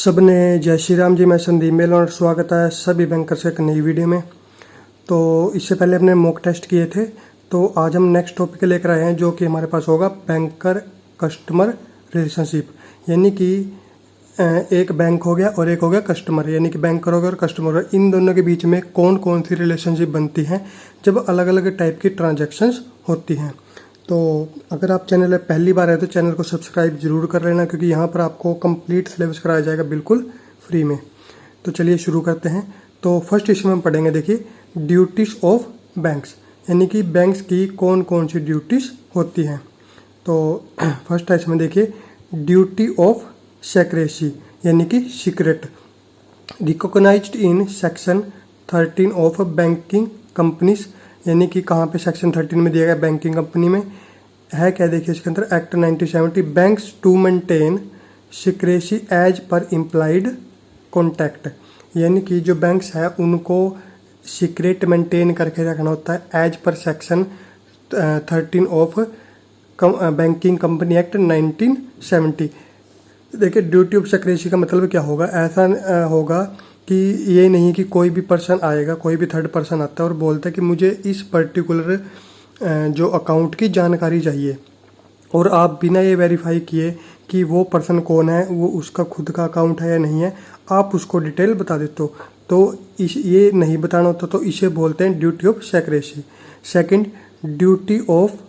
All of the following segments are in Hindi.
सबने जय श्री राम जी। मैं संदीप मेल और स्वागत है सभी बैंकर से एक नई वीडियो में। तो इससे पहले हमने मॉक टेस्ट किए थे, तो आज हम नेक्स्ट टॉपिक लेकर आए हैं जो कि हमारे पास होगा बैंकर कस्टमर रिलेशनशिप। यानी कि एक बैंक हो गया और एक हो गया कस्टमर, यानी कि बैंकर हो गया और कस्टमर हो गया। इन दोनों के बीच में कौन कौन सी रिलेशनशिप बनती है जब अलग अलग टाइप की ट्रांजैक्शंस होती हैं। तो अगर आप चैनल में पहली बार है तो चैनल को सब्सक्राइब जरूर कर लेना, क्योंकि यहाँ पर आपको कंप्लीट सिलेबस कराया जाएगा बिल्कुल फ्री में। तो चलिए शुरू करते हैं। तो फर्स्ट इसमें हम पढ़ेंगे, देखिए, ड्यूटीज ऑफ बैंक्स, यानी कि बैंक्स की कौन कौन सी ड्यूटीज होती हैं। तो फर्स्ट है इसमें देखिए, ड्यूटी ऑफ सेक्रेसी, यानी कि secret, recognised in section 13 of banking companies. यानी कि कहाँ पे सेक्शन 13 में दिया गया, बैंकिंग कंपनी में है। क्या देखिए इसके अंदर, act 1970, banks to maintain secrecy as per implied contact. यानी कि जो बैंक्स है उनको सीक्रेट मेंटेन करके रखना होता है as per section 13 of banking company act 1970। देखिए, ड्यूटी ऑफ सीक्रेसी का मतलब क्या होगा। ऐसा होगा कि ये नहीं कि कोई भी पर्सन आएगा, कोई भी थर्ड पर्सन आता है और बोलता है कि मुझे इस पर्टिकुलर जो अकाउंट की जानकारी चाहिए, और आप बिना ये वेरीफाई किए कि वो पर्सन कौन है, वो उसका खुद का अकाउंट है या नहीं है, आप उसको डिटेल बता देते हो, तो ये नहीं बताना होता, तो इसे बोलते हैं duty of secrecy. Second, duty of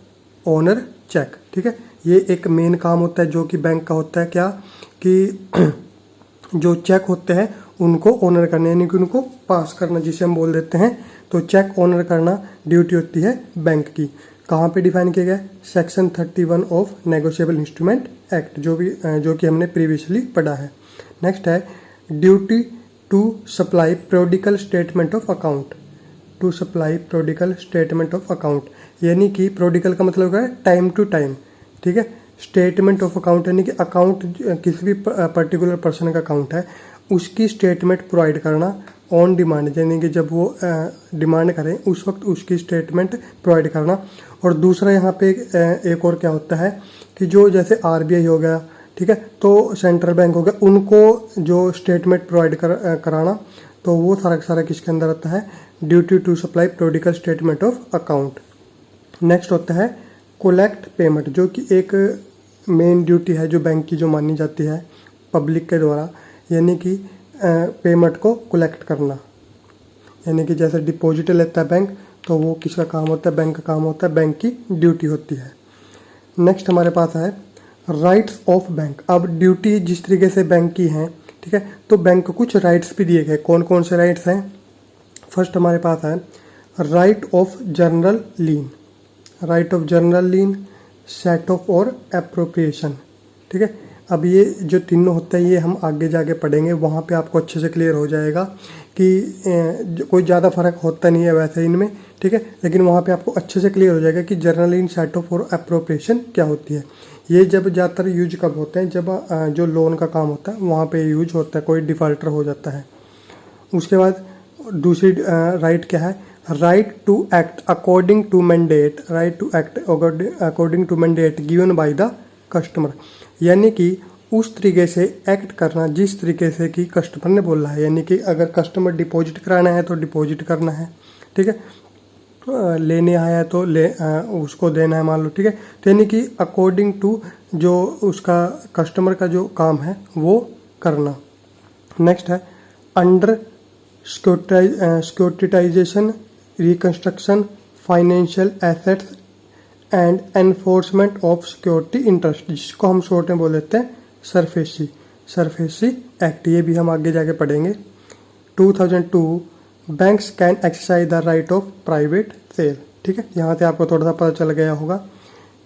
honour cheque. ठीक है, ये एक मेन काम होता है जो कि बैंक का होता है। क्या कि जो चेक होते हैं उनको ऑनर करना, यानी कि उनको पास करना, जिसे हम बोल देते हैं। तो चेक ऑनर करना ड्यूटी होती है बैंक की। कहाँ पे डिफाइन किया गया, section 31 of negotiable instrument act, जो कि हमने प्रीवियसली पढ़ा है। नेक्स्ट है duty to supply periodical statement of account. To supply periodical statement of account, यानी कि प्रोडिकल का मतलब क्या है, टाइम टू टाइम। ठीक है, स्टेटमेंट ऑफ अकाउंट यानी कि अकाउंट किसी भी पर्टिकुलर पर्सन का अकाउंट है उसकी स्टेटमेंट प्रोवाइड करना ऑन डिमांड, यानी कि जब वो डिमांड करें उस वक्त उसकी स्टेटमेंट प्रोवाइड करना। और दूसरा यहाँ पे एक और क्या होता है कि जो जैसे आरबीआई हो गया, ठीक है, तो सेंट्रल बैंक हो गया, उनको जो स्टेटमेंट प्रोवाइड कराना, तो वो सारा सारा किसके अंदर आता है, duty to supply periodical statement of account. Next होता है कोलेक्ट पेमेंट, जो कि एक मेन ड्यूटी है जो बैंक की जो मानी जाती है पब्लिक के द्वारा, यानी कि पेमेंट को कलेक्ट करना। यानी कि जैसे डिपॉजिट लेता है बैंक, तो वो किसका काम होता है, बैंक का काम होता है, बैंक की ड्यूटी होती है। नेक्स्ट हमारे पास है राइट्स ऑफ बैंक। अब ड्यूटी जिस तरीके से बैंक की है, ठीक है, तो बैंक को कुछ राइट्स भी दिए गए। कौन कौन से राइट्स हैं, फर्स्ट हमारे पास है right of journal lean, right of journal lean, set of और एप्रोप्रिएशन। ठीक है, अब ये जो तीनों होते हैं ये हम आगे जाके पढ़ेंगे, वहाँ पे आपको अच्छे से क्लियर हो जाएगा कि कोई ज़्यादा फर्क होता नहीं है वैसे इनमें। ठीक है, लेकिन वहाँ पे आपको अच्छे से क्लियर हो जाएगा कि जर्नल लीन, सेट ऑफ और एप्रोप्रिएशन क्या होती है। ये जब ज़्यादातर यूज कब होते हैं, जब जो लोन का काम होता है वहाँ पे यूज होता है, कोई डिफॉल्टर हो जाता है। उसके बाद दूसरी राइट क्या है, right to act according to mandate, right to act according to mandate given by the customer, यानी कि उस तरीके से एक्ट करना जिस तरीके से कि कस्टमर ने बोला है। यानी कि अगर कस्टमर डिपॉजिट कराना है तो डिपॉजिट करना है, ठीक है, लेने आया है तो उसको देना है, मान लो। ठीक है, तो यानी कि अकॉर्डिंग टू जो उसका कस्टमर का जो काम है वो करना। नेक्स्ट है under securitisation, reconstruction, financial assets and enforcement of security interest, जिसको हम शॉर्ट में बोल देते हैं सरफेसी एक्ट। ये भी हम आगे जाके पढ़ेंगे। 2002 banks can exercise the right of private sale. ठीक है, यहाँ से आपको थोड़ा सा पता चल गया होगा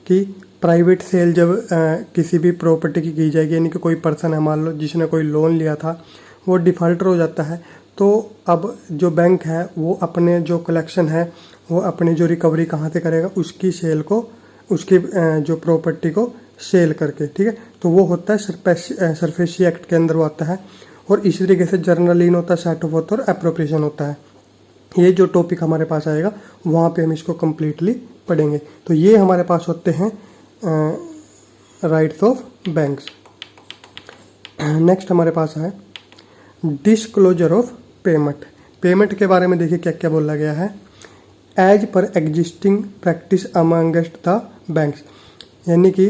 कि प्राइवेट सेल जब किसी भी प्रॉपर्टी की जाएगी, यानी कि कोई पर्सन है, मान लो जिसने कोई लोन लिया था, वो डिफॉल्टर हो जाता है, तो अब जो बैंक है वो अपने जो कलेक्शन है, वो अपनी जो रिकवरी कहाँ से करेगा, उसकी सेल को, उसकी जो प्रॉपर्टी को सेल करके। ठीक है, तो वो होता है सरफेसी एक्ट के अंदर वो आता है। और इसी तरीके से जर्नल लीन होता है, सेट ऑफ वर्थ और एप्रोप्रिएशन होता है। ये जो टॉपिक हमारे पास आएगा वहाँ पे हम इसको कम्प्लीटली पढ़ेंगे। तो ये हमारे पास होते हैं राइट्स ऑफ बैंक्स। नेक्स्ट हमारे पास है डिस्क्लोजर ऑफ पेमेंट। पेमेंट के बारे में देखिए क्या क्या बोला गया है। As per existing practice amongst the banks, यानी कि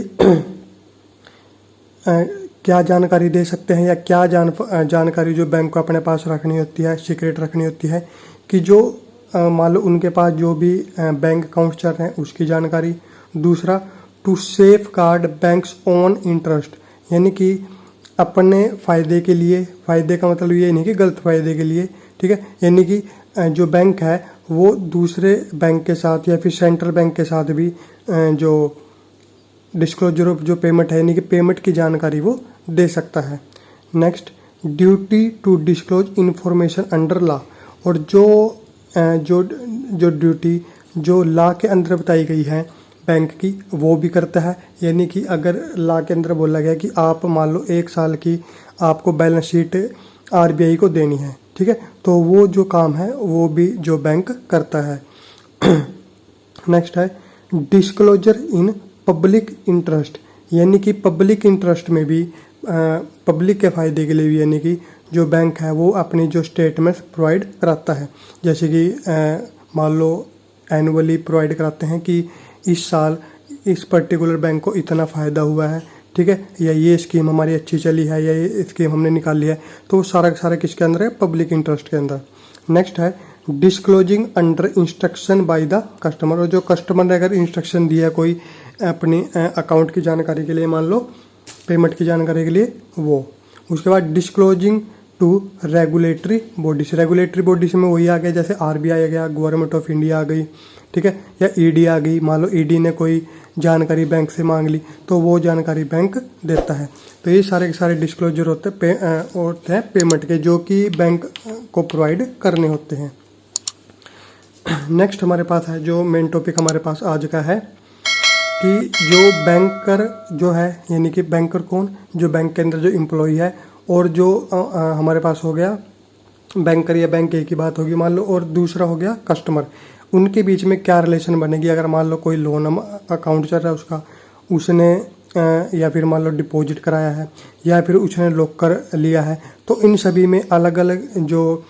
क्या जानकारी दे सकते हैं या क्या जानकारी जो बैंक को अपने पास रखनी होती है, सीक्रेट रखनी होती है, कि जो मान लो उनके पास जो भी बैंक अकाउंट चल रहे हैं उसकी जानकारी। दूसरा, to safeguard banks own interest, यानी कि अपने फ़ायदे के लिए, फ़ायदे का मतलब ये नहीं कि गलत फ़ायदे के लिए, ठीक है, यानी कि जो बैंक है वो दूसरे बैंक के साथ या फिर सेंट्रल बैंक के साथ भी जो डिस्क्लोजर ऑफ जो पेमेंट है, यानी कि पेमेंट की जानकारी वो दे सकता है। Next, duty to disclose information under law, और जो ड्यूटी जो लॉ के अंदर बताई गई है बैंक की वो भी करता है। यानी कि अगर लॉ के अंदर बोला गया कि आप मान लो 1 साल की आपको बैलेंस शीट आरबीआई को देनी है, ठीक है, तो वो जो काम है वो भी जो बैंक करता है। नेक्स्ट है डिस्क्लोजर इन पब्लिक इंटरेस्ट, यानी कि पब्लिक इंटरेस्ट में भी पब्लिक के फ़ायदे के लिए भी, यानी कि जो बैंक है वो अपनी जो स्टेटमेंट्स प्रोवाइड कराता है, जैसे कि मान लो एनुअली प्रोवाइड कराते हैं कि इस साल इस पर्टिकुलर बैंक को इतना फ़ायदा हुआ है, ठीक है, या ये स्कीम हमारी अच्छी चली है या ये स्कीम हमने निकाल लिया है, तो वो सारा किसके अंदर है, पब्लिक इंटरेस्ट के अंदर। नेक्स्ट है disclosing under instruction bye the customer, और जो कस्टमर ने अगर इंस्ट्रक्शन दिया है कोई अपनी अकाउंट की जानकारी के लिए, मान लो पेमेंट की जानकारी के लिए वो। उसके बाद disclosing to regulatory bodies, regulatory bodies में वही आ गया जैसे आरबीआई आ गया, गवर्नमेंट ऑफ इंडिया आ गई, ठीक है, या ईडी आ गई। मान लो ईडी ने कोई जानकारी बैंक से मांग ली तो वो जानकारी बैंक देता है। तो ये सारे के सारे डिस्क्लोजर होते हैं पेमेंट के, जो कि बैंक को प्रोवाइड करने होते हैं। नेक्स्ट हमारे पास है जो मेन टॉपिक हमारे पास आज का है कि जो बैंकर जो है, यानी कि बैंकर कौन, जो बैंक के अंदर जो एम्प्लॉय है, और जो हमारे पास हो गया बैंकर या बैंक एक ही बात होगी मान लो, और दूसरा हो गया कस्टमर, उनके बीच में क्या रिलेशन बनेगी। अगर मान लो कोई लोन अकाउंट चल रहा है उसका, उसने या फिर मान लो डिपॉजिट कराया है या फिर उसने लॉकर लिया है, तो इन सभी में अलग अलग जो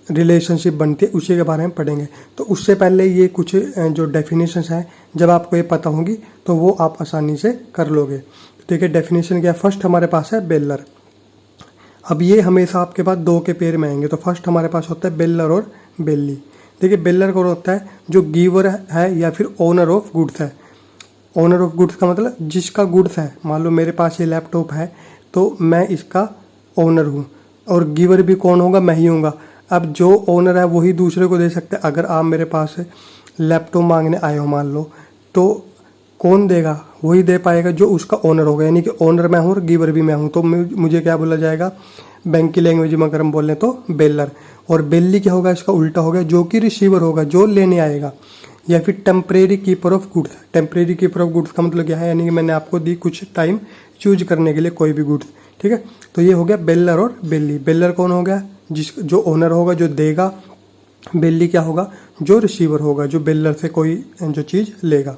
रिलेशनशिप बनती है उसी के बारे में पढ़ेंगे। तो उससे पहले ये कुछ जो डेफिनेशंस हैं, जब आपको ये पता होंगी तो वो आप आसानी से कर लोगे। ठीक है, डेफिनेशन क्या, फर्स्ट हमारे पास है बेलर। अब ये हमेशा आपके पास 2 के पेयर में आएंगे, तो फर्स्ट हमारे पास होता है बेलर और बेली। देखिए बेलर कौन होता है, जो गिवर है या फिर ओनर ऑफ गुड्स है। ओनर ऑफ गुड्स का मतलब जिसका गुड्स है, मान लो मेरे पास ये लैपटॉप है तो मैं इसका ओनर हूँ, और गिवर भी कौन होगा, मैं ही हूँगा। अब जो ओनर है वही दूसरे को दे सकते हैं। अगर आप मेरे पास लैपटॉप मांगने आए हो मान लो, तो कौन देगा, वही दे पाएगा जो उसका ओनर होगा, यानी कि ओनर मैं हूँ और गिवर भी मैं हूँ। तो मुझे क्या बोला जाएगा, बैंक की लैंग्वेज में अगर हम बोलें तो बेलर। और बेली क्या होगा, इसका उल्टा होगा, जो कि रिसीवर होगा, जो लेने आएगा। या फिर temporary keeper of goods. Temporary keeper of goods का मतलब क्या है, यानी कि मैंने आपको दी कुछ टाइम चूज करने के लिए कोई भी गुड्स, ठीक है। तो ये हो गया बेलर और बेली। बेलर कौन हो गया, जो ओनर होगा, जो देगा। बेली क्या होगा, जो रिसीवर होगा, जो बेलर से कोई जो चीज़ लेगा।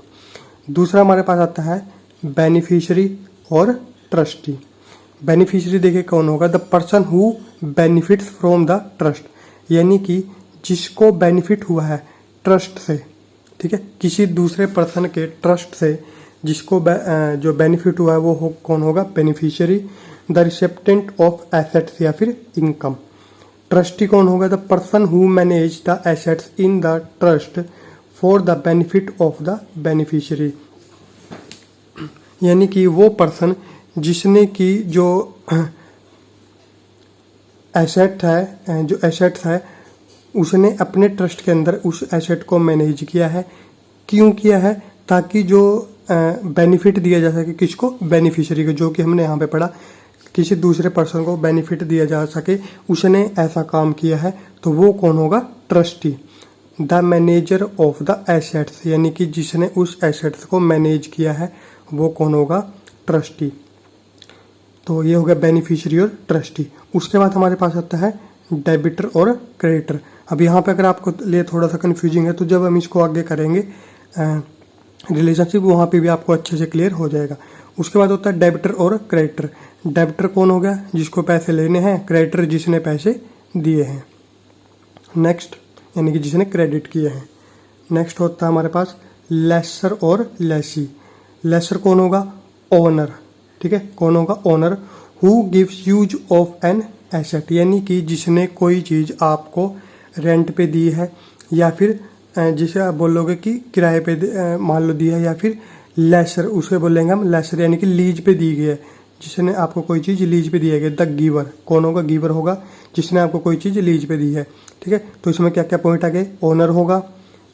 दूसरा हमारे पास आता है बेनिफिशियरी और ट्रस्टी। बेनिफिशियरी देखिए कौन होगा, the person who benefits from the trust, यानी कि जिसको बेनिफिट हुआ है ट्रस्ट से, ठीक है, किसी दूसरे पर्सन के ट्रस्ट से जिसको जो बेनिफिट हुआ है वो कौन होगा, बेनिफिशियरी। द रिसेप्टेंट ऑफ एसेट्स या फिर इनकम। ट्रस्टी कौन होगा, the person who manage the assets in the trust for the benefit of the beneficiary, यानी कि वो पर्सन जिसने की जो एसेट है, जो एसेट्स है, उसने अपने ट्रस्ट के अंदर उस एसेट को मैनेज किया है। क्यों किया है, ताकि जो बेनिफिट दिया जा सके, किसको, बेनिफिशियरी को, जो कि हमने यहाँ पे पढ़ा, किसी दूसरे पर्सन को बेनिफिट दिया जा सके, उसने ऐसा काम किया है, तो वो कौन होगा, trustee. The manager of the assets, यानी कि जिसने उस एसेट्स को मैनेज किया है वो कौन होगा, ट्रस्टी। तो ये हो गया बेनिफिशियरी और ट्रस्टी। उसके बाद हमारे पास आता है डेबिटर और क्रेडिटर। अब यहाँ पे अगर आपको लिए थोड़ा सा कन्फ्यूजिंग है, तो जब हम इसको आगे करेंगे रिलेशनशिप, वहाँ पे भी आपको अच्छे से क्लियर हो जाएगा। उसके बाद होता है डेबिटर और क्रेडिटर। डेबिटर कौन हो गया? जिसको पैसे लेने हैं। क्रेडिटर जिसने पैसे दिए हैं। नेक्स्ट यानी कि जिसने क्रेडिट किए हैं। नेक्स्ट होता है हमारे पास लेसर और लेसी। लेसर कौन होगा? ओनर। ठीक है, कौन होगा? Owner. Who gives use of an asset, यानी कि जिसने कोई चीज़ आपको रेंट पे दी है या फिर जिसे आप बोलोगे कि किराए पे मान लो दिया है, या फिर लेसर उसे बोलेंगे हम लेसर, यानी कि लीज पे दी गई है। जिसने आपको कोई चीज़ लीज पे दी है। द गिवर कौन होगा? गिवर होगा जिसने आपको कोई चीज़ लीज पे दी है। ठीक है, तो इसमें क्या क्या पॉइंट आ गए? ओनर होगा,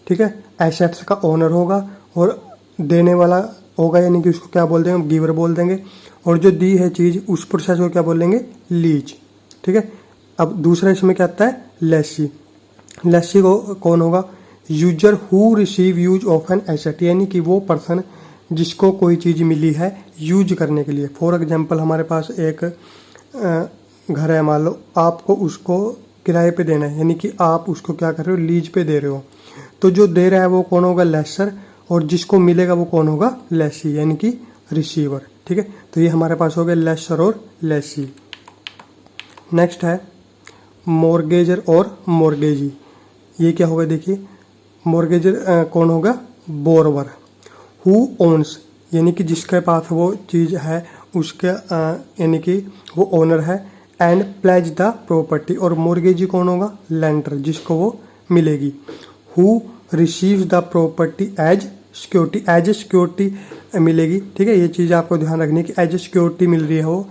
ठीक है, एसेट्स का ओनर होगा, और देने वाला होगा यानी कि उसको क्या बोल देंगे? हम गिवर बोल देंगे। और जो दी है चीज़ उस प्रोसेस को क्या बोलेंगे? लीज। ठीक है, अब दूसरा इसमें क्या आता है? लेसी। लेसी को कौन होगा? User who receive use of an asset, यानी कि वो पर्सन जिसको कोई चीज़ मिली है यूज करने के लिए। फॉर एग्जांपल हमारे पास एक घर है, मान लो आपको उसको किराए पे देना है, यानी कि आप उसको क्या कर रहे हो? लीज पे दे रहे हो। तो जो दे रहा है वो कौन होगा? लेसर, और जिसको मिलेगा वो कौन होगा? लेसी, यानी कि रिसीवर। ठीक है, तो ये हमारे पास हो गया लेसर और लेसी। नेक्स्ट है मॉर्गेजर और मॉर्गेजी। ये क्या होगा? देखिए, मॉर्गेजर कौन होगा? बोरवर। हु ओन्स, यानी कि जिसके पास वो चीज़ है उसके यानी कि वो ओनर है। एंड प्लेज द प्रॉपर्टी, और मॉर्गेजी कौन होगा? लेंडर, जिसको वो मिलेगी। Who receives the property as security, as a security मिलेगी। ठीक है, ये चीज़ आपको ध्यान रखनी है कि एज ए सिक्योरिटी मिल रही है वो,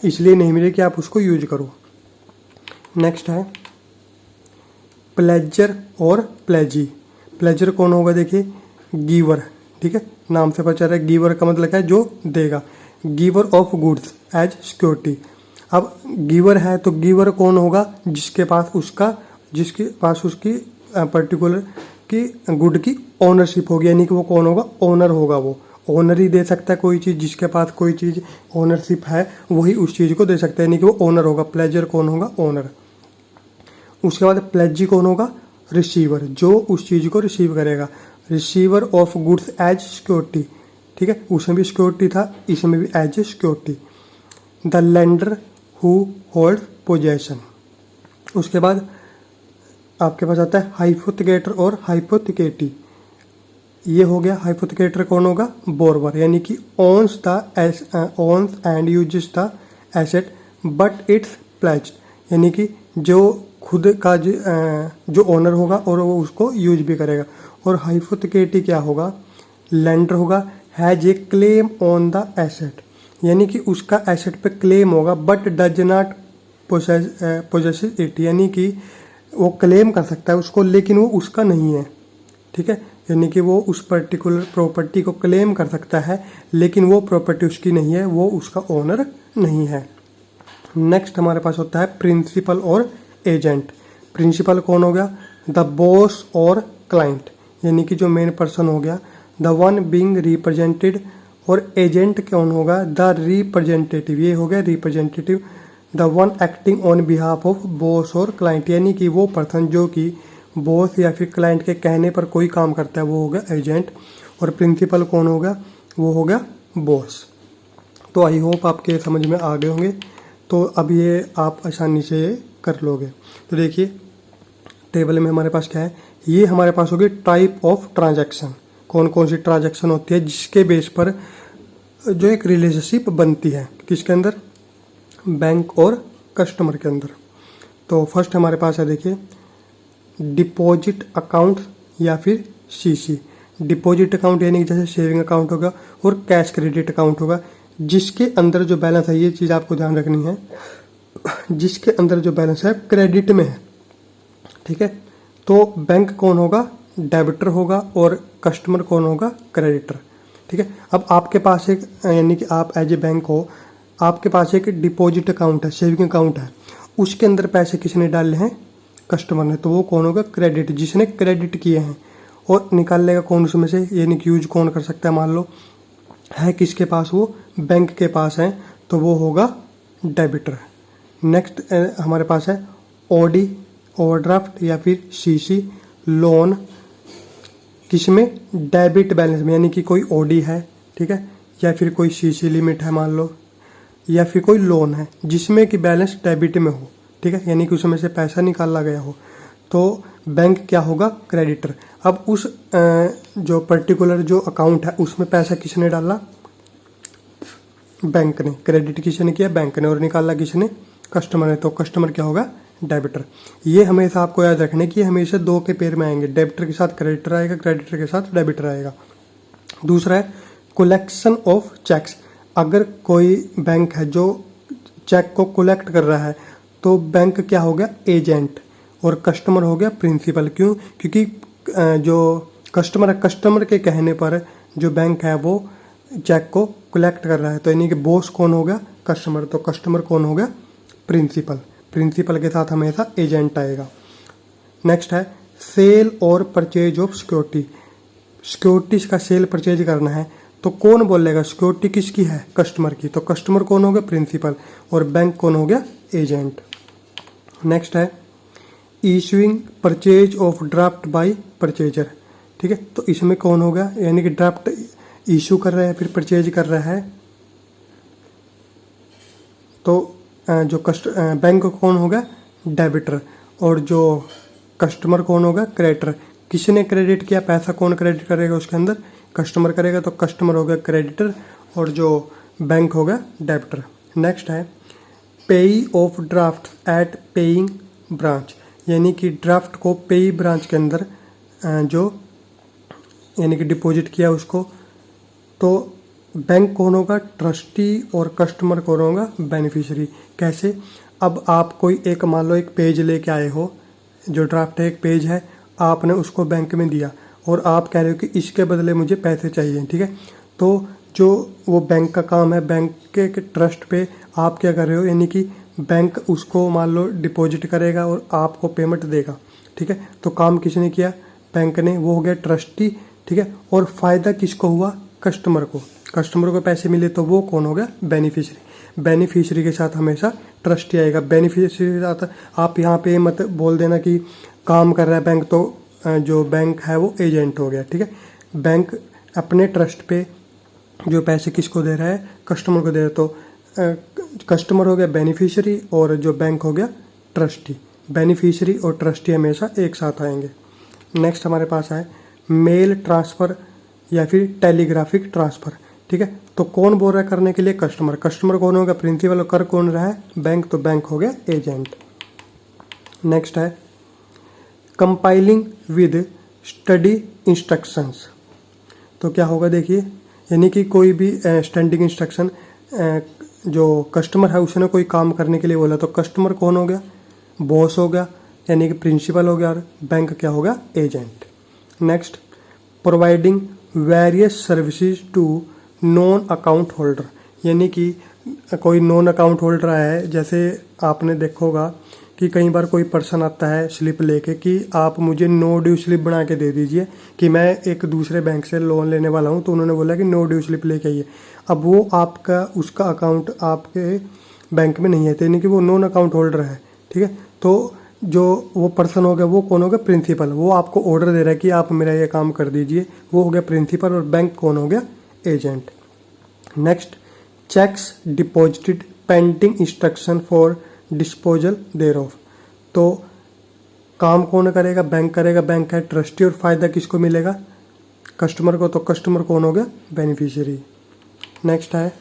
इसलिए नहीं मिले कि आप उसको यूज करो। नेक्स्ट है प्लेजर और प्लेजी। प्लेजर कौन होगा? देखिए, गिवर। ठीक है, नाम से पता चल रहा है गिवर का मतलब है जो देगा। Giver of goods as security. अब गिवर है तो गिवर कौन होगा? जिसके पास उसकी पर्टिकुलर की गुड की ओनरशिप होगी, यानी कि वो कौन होगा? ओनर होगा। वो ओनर ही दे सकता है कोई चीज़, जिसके पास कोई चीज़ ओनरशिप है वही उस चीज़ को दे सकता है, यानी कि वो ओनर होगा। प्लेजर कौन होगा? ओनर। उसके बाद प्लेजी कौन होगा? रिसीवर, जो उस चीज़ को रिसीव करेगा। Receiver of goods as security. ठीक है, उसमें भी सिक्योरिटी था, इसमें भी as a security. The lender who hold possession. उसके बाद आपके पास आता है हाइपोथिकेटर और हाइपोथिकेटी। ये हो गया। हाइपोथिकेटर कौन होगा? बोरवर, यानी कि owns and uses the asset but it's pledged, यानी कि जो खुद का जो ओनर होगा और वो उसको यूज भी करेगा। और हाइपोथिकेटी क्या होगा? लेंडर होगा। Has a claim on the asset, यानी कि उसका एसेट पे क्लेम होगा, but does not possess it, यानी कि वो क्लेम कर सकता है उसको लेकिन वो उसका नहीं है। ठीक है, यानी कि वो उस पर्टिकुलर प्रॉपर्टी को क्लेम कर सकता है लेकिन वो प्रॉपर्टी उसकी नहीं है, वो उसका ओनर नहीं है। नेक्स्ट हमारे पास होता है प्रिंसिपल और एजेंट। प्रिंसिपल कौन हो गया? द बॉस और क्लाइंट, यानी कि जो मेन पर्सन हो गया। द वन बीइंग रिप्रेजेंटेड, और एजेंट कौन होगा? द रिप्रेजेंटेटिव, ये हो गया representative. The one acting on behalf of boss और क्लाइंट, यानी कि वो पर्सन जो कि बॉस या फिर क्लाइंट के कहने पर कोई काम करता है वो हो गया एजेंट। और प्रिंसिपल कौन हो गया? वो हो गया बॉस। तो आई होप आपके समझ में आ गए होंगे। तो अब ये आप आसानी से कर लोगे। तो देखिए टेबल में हमारे पास क्या है? ये हमारे पास होगी टाइप ऑफ ट्रांजैक्शन। कौन कौन सी ट्रांजैक्शन होती है जिसके बेस पर जो एक रिलेशनशिप बनती है, किसके अंदर? बैंक और कस्टमर के अंदर। तो फर्स्ट हमारे पास है, देखिए, डिपॉजिट अकाउंट या फिर सीसी। डिपॉजिट अकाउंट यानी कि जैसे सेविंग अकाउंट होगा, और कैश क्रेडिट अकाउंट होगा, जिसके अंदर जो बैलेंस है, ये चीज़ आपको ध्यान रखनी है, जिसके अंदर जो बैलेंस है क्रेडिट में है। ठीक है, तो बैंक कौन होगा? डेबिटर होगा, और कस्टमर कौन होगा? क्रेडिटर। ठीक है, अब आपके पास एक यानी कि आप एज ए बैंक हो, आपके पास एक डिपॉजिट अकाउंट है, सेविंग अकाउंट है, उसके अंदर पैसे किसने डाले हैं? कस्टमर ने। तो वो कौन होगा? क्रेडिट, जिसने क्रेडिट किए हैं। और निकाल लेगा कौन उसमें से, यानी कि यूज कौन कर सकता है? मान लो है किसके पास? वो बैंक के पास है, तो वो होगा डेबिटर। नेक्स्ट हमारे पास है ओडी, ओवरड्राफ्ट या फिर सीसी, लोन, किसमें? डेबिट बैलेंस में, यानी कि कोई ओडी है, ठीक है, या फिर कोई सीसी लिमिट है मान लो, या फिर कोई लोन है जिसमें कि बैलेंस डेबिट में हो, ठीक है, यानी कि उसमें से पैसा निकाला गया हो, तो बैंक क्या होगा, क्रेडिटर। अब उस जो पर्टिकुलर जो अकाउंट है उसमें पैसा किसने डाला, बैंक ने। क्रेडिट किसने किया, बैंक ने, और निकाला किसने, कस्टमर ने, तो कस्टमर क्या होगा, डेबिटर। ये हमेशा आपको याद रखने की, हमेशा दो के पेयर में आएंगे, डेबिटर के साथ क्रेडिटर आएगा, क्रेडिटर के साथ डेबिटर आएगा। दूसरा है कलेक्शन ऑफ चेक्स। अगर कोई बैंक है जो चेक को कलेक्ट कर रहा है तो बैंक क्या हो गया, एजेंट, और कस्टमर हो गया प्रिंसिपल। क्यों, क्योंकि जो कस्टमर है, कस्टमर के कहने पर जो बैंक है वो चेक को कलेक्ट कर रहा है, तो यानी कि बॉस कौन हो गया, कस्टमर, तो कस्टमर कौन हो गया, प्रिंसिपल। प्रिंसिपल के साथ हमेशा एजेंट आएगा। नेक्स्ट है सेल और परचेज ऑफ सिक्योरिटी। सिक्योरिटीज का सेल परचेज करना है तो कौन बोलेगा, सिक्योरिटी किसकी है, कस्टमर की, तो कस्टमर कौन हो गया, प्रिंसिपल, और बैंक कौन हो गया, एजेंट। नेक्स्ट है issuing purchase of draft by purchaser, ठीक है, तो इसमें कौन हो गया, यानी कि ड्राफ्ट इशू कर रहा है फिर परचेज कर रहा है, तो जो बैंक कौन होगा, डेबिटर, और जो कस्टमर कौन होगा, क्रेडिटर। किसने क्रेडिट किया, पैसा कौन क्रेडिट करेगा उसके अंदर, कस्टमर करेगा, तो कस्टमर हो गया क्रेडिटर, और जो बैंक होगा डेबिटर। नेक्स्ट है payee of draft at paying branch, यानी कि ड्राफ्ट को पेई ब्रांच के अंदर जो यानी कि डिपॉजिट किया उसको, तो बैंक कौन होगा, ट्रस्टी, और कस्टमर कौन होगा, बेनिफिशियरी। कैसे, अब आप कोई एक मान लो एक पेज लेके आए हो, जो ड्राफ्ट है एक पेज है, आपने उसको बैंक में दिया और आप कह रहे हो कि इसके बदले मुझे पैसे चाहिए, ठीक है, तो जो वो बैंक का काम है, बैंक के ट्रस्ट पे आप क्या कर रहे हो, यानी कि बैंक उसको मान लो डिपॉजिट करेगा और आपको पेमेंट देगा, ठीक है, तो काम किसने किया, बैंक ने, वो हो गया ट्रस्टी, ठीक है, और फायदा किसको हुआ, कस्टमर को। कस्टमर को पैसे मिले तो वो कौन हो गया, बेनिफिशियरी। बेनिफिशियरी के साथ हमेशा ट्रस्टी आएगा। बेनिफिशियरी के साथ आप यहाँ पे मत बोल देना कि काम कर रहा है बैंक, तो जो बैंक है वो एजेंट हो गया, ठीक है। बैंक अपने ट्रस्ट पे जो पैसे किसको दे रहा है, कस्टमर को दे रहा है, तो कस्टमर हो गया बेनिफिशियरी और जो बैंक हो गया ट्रस्टी। बेनिफिशियरी और ट्रस्टी हमेशा एक साथ आएंगे। नेक्स्ट हमारे पास है मेल ट्रांसफ़र या फिर टेलीग्राफिक ट्रांसफ़र, ठीक है, तो कौन बोल रहा है करने के लिए, कस्टमर। कस्टमर कौन होगा, प्रिंसिपल, और कर कौन रहा है, बैंक, तो बैंक हो गया एजेंट। नेक्स्ट है कंपाइलिंग विद स्टडी इंस्ट्रक्शंस, तो क्या होगा देखिए, यानी कि कोई भी स्टैंडिंग इंस्ट्रक्शन जो कस्टमर है उसने कोई काम करने के लिए बोला, तो कस्टमर कौन हो गया, बॉस हो गया, यानी कि प्रिंसिपल हो गया, और बैंक क्या होगा, agent. Next providing various services to non account holder, यानी कि कोई नॉन अकाउंट होल्डर आया है, जैसे आपने देखा होगा कि कई बार कोई पर्सन आता है स्लिप लेके कि आप मुझे नो ड्यू स्लिप बना के दे दीजिए कि मैं एक दूसरे बैंक से लोन लेने वाला हूं, तो उन्होंने बोला कि नो ड्यू स्लिप लेके आइए। अब वो आपका उसका अकाउंट आपके बैंक में नहीं है, यानी कि वो नॉन अकाउंट होल्डर है, ठीक है, तो जो वो पर्सन हो गया वो कौन हो गया, प्रिंसिपल। वो आपको ऑर्डर दे रहा है कि आप मेरा ये काम कर दीजिए, वो हो गया प्रिंसिपल, और बैंक कौन हो गया, agent. Next cheques deposited pending instruction for disposal thereof, तो काम कौन करेगा, बैंक करेगा, बैंक है ट्रस्टी, और फायदा किसको मिलेगा, कस्टमर को, तो कस्टमर कौन हो गया, बेनिफिशियरी। नेक्स्ट है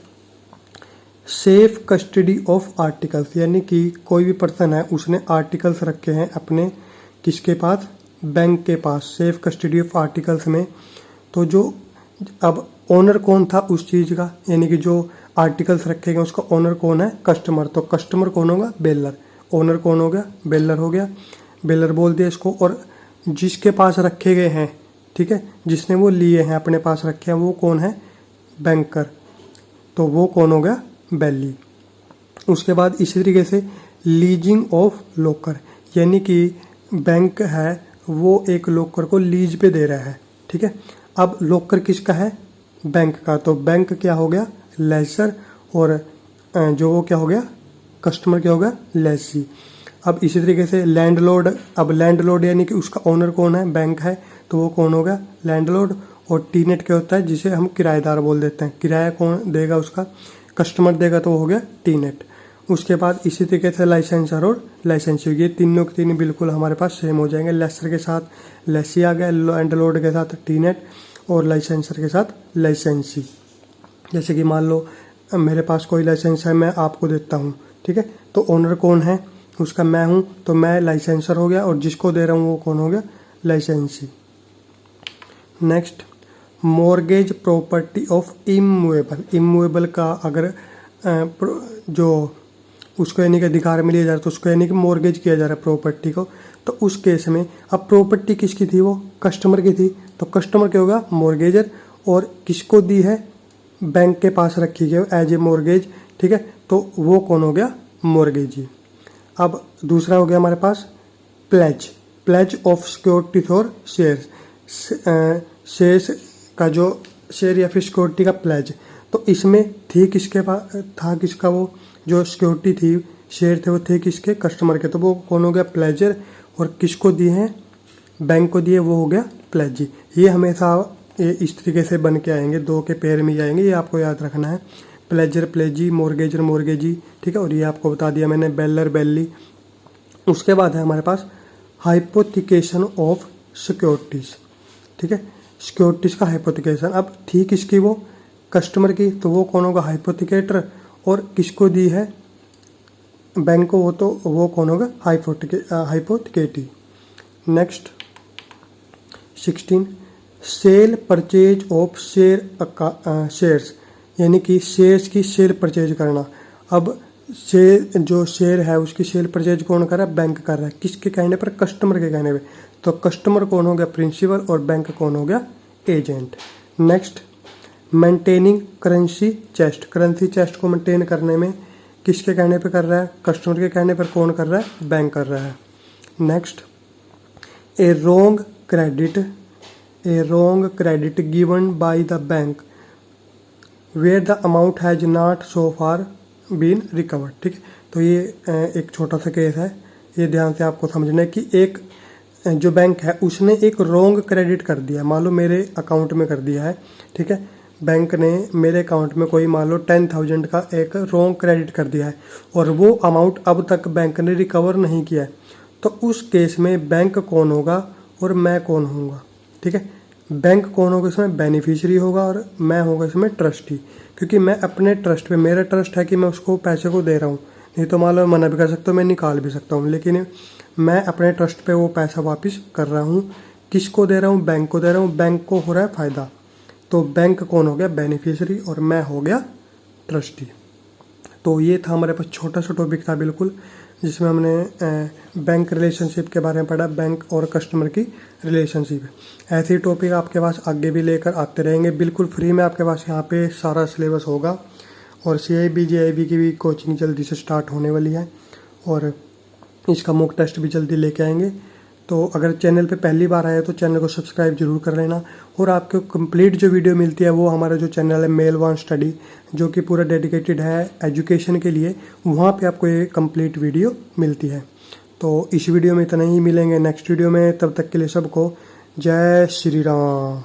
सेफ कस्टडी ऑफ आर्टिकल्स, यानी कि कोई भी पर्सन है उसने आर्टिकल्स रखे हैं अपने किसके पास, बैंक के पास, सेफ कस्टडी ऑफ आर्टिकल्स में, तो जो अब ओनर कौन था उस चीज़ का, यानी कि जो आर्टिकल्स रखे गए उसका ओनर कौन है, कस्टमर, तो कस्टमर कौन होगा, बेलर। ओनर कौन हो गया, बेलर हो गया, बेलर बोल दिया इसको। और जिसके पास रखे गए हैं, ठीक है, जिसने वो लिए हैं अपने पास रखे हैं, वो कौन है, बैंकर, तो वो कौन हो गया, बेली। उसके बाद इसी तरीके से लीजिंग ऑफ लॉकर, यानी कि बैंक है वो एक लॉकर को लीज पे दे रहा है, ठीक है। अब लॉकर किसका है, बैंक का, तो बैंक क्या हो गया, लेसर, और जो वो क्या हो गया, कस्टमर क्या हो गया, लेसी। अब इसी तरीके से लैंडलॉर्ड, अब लैंडलॉर्ड यानी कि उसका ओनर कौन है, बैंक है, तो वो कौन होगा, लैंडलॉर्ड, और टी नेट क्या होता है, जिसे हम किराएदार बोल देते हैं। किराया कौन देगा, उसका कस्टमर देगा, तो वो हो गया टी नेट। उसके बाद इसी तरीके से लाइसेंसर और लाइसेंसी, ये तीनों के तीन बिल्कुल हमारे पास सेम हो जाएंगे। लेसर के साथ लेसी आ गया, एंड लोड के साथ टी नेट और लाइसेंसर के साथ लाइसेंसी। जैसे कि मान लो मेरे पास कोई लाइसेंस है, मैं आपको देता हूँ, ठीक है, तो ओनर कौन है, उसका मैं हूँ, तो मैं लाइसेंसर हो गया, और जिसको दे रहा हूँ वो कौन हो गया, लाइसेंसी। Next, mortgage property of immovable. Immovable का अगर जो उसको यानी कि अधिकार में लिया जा रहा है, तो उसको यानी कि मॉर्गेज किया जा रहा है प्रॉपर्टी को, तो उस केस में अब प्रॉपर्टी किसकी थी, वो कस्टमर की थी, तो कस्टमर क्या होगा, मॉर्गेजर, और किसको दी है, बैंक के पास रखी गई एज ए मॉर्गेज, ठीक है, तो वो कौन हो गया, मॉर्गेजी। अब दूसरा हो गया हमारे पास pledge, pledge of security for shares, shares का जो शेयर या फिर सिक्योरिटी का प्लेज, तो इसमें थी किसके पास, था किसका, वो जो सिक्योरिटी थी, शेयर थे, वो थे किसके, कस्टमर के, तो वो कौन हो गया, प्लेजर, और किसको दिए हैं, बैंक को दिए, वो हो गया प्लेजी। ये हमेशा ये इस तरीके से बन के आएंगे, दो के पेयर में जाएंगे, ये आपको याद रखना है, प्लेजर प्लेजी, मॉर्गेजर मॉर्गेजी, ठीक है, और ये आपको बता दिया मैंने, बेलर बेली। उसके बाद है हमारे पास हाइपोथिकेशन ऑफ सिक्योरिटीज़, ठीक है, सिक्योरिटीज़ का हाइपोथिकेशन। अब थी किसकी, वो कस्टमर की, तो वो कौन होगा, हाइपोथिकेटर, और किसको दी है, बैंक को, वो तो वो कौन होगा, hypothecatee. Next 16, sale purchase of shares, यानी कि शेयर्स की सेल परचेज करना। अब शेयर, जो शेयर है उसकी सेल परचेज कौन कर रहा है, बैंक कर रहा है, किसके कहने पर, कस्टमर के कहने पे, तो कस्टमर कौन हो गया, प्रिंसिपल, और बैंक कौन हो गया, agent. Next, maintaining currency chest, currency chest को मेंटेन करने में किसके कहने पे कर रहा है, कस्टमर के कहने पर कौन कर रहा है, बैंक कर रहा है। Next, a wrong credit given by the bank where the amount has not so far been recovered, ठीक है, तो ये एक छोटा सा केस है, ये ध्यान से आपको समझना है कि एक जो बैंक है उसने एक रॉन्ग क्रेडिट कर दिया, मान लो मेरे अकाउंट में कर दिया है, ठीक है, बैंक ने मेरे अकाउंट में कोई मान लो 10,000 का एक रॉन्ग क्रेडिट कर दिया है, और वो अमाउंट अब तक बैंक ने रिकवर नहीं किया है, तो उस केस में बैंक कौन होगा और मैं कौन होऊंगा, ठीक है, बैंक कौन होगा इसमें, बेनिफिशियरी होगा, और मैं होगा इसमें ट्रस्टी, क्योंकि मैं अपने ट्रस्ट पे, मेरा ट्रस्ट है कि मैं उसको पैसे को दे रहा हूँ, नहीं तो मान लो मना भी कर सकता हूँ, मैं निकाल भी सकता हूँ, लेकिन मैं अपने ट्रस्ट पे वो पैसा वापस कर रहा हूँ, किसको दे रहा हूँ, बैंक को दे रहा हूँ, बैंक को हो रहा है फ़ायदा, तो बैंक कौन हो गया, बेनिफिशियरी, और मैं हो गया ट्रस्टी। तो ये था हमारे पास छोटा सा टॉपिक था बिल्कुल, जिसमें हमने बैंक रिलेशनशिप के बारे में पढ़ा, बैंक और कस्टमर की रिलेशनशिप। ऐसे ही टॉपिक आपके पास आगे भी लेकर आते रहेंगे, बिल्कुल फ्री में आपके पास यहाँ पे सारा सिलेबस होगा, और CIB JIB की भी कोचिंग जल्दी से स्टार्ट होने वाली है, और इसका मॉक टेस्ट भी जल्दी लेके आएंगे। तो अगर चैनल पे पहली बार आए तो चैनल को सब्सक्राइब जरूर कर लेना, और आपको कंप्लीट जो वीडियो मिलती है वो हमारा जो चैनल है मेल वन स्टडी, जो कि पूरा डेडिकेटेड है एजुकेशन के लिए, वहाँ पे आपको ये कंप्लीट वीडियो मिलती है। तो इस वीडियो में इतना ही, मिलेंगे नेक्स्ट वीडियो में, तब तक के लिए सबको जय श्री राम।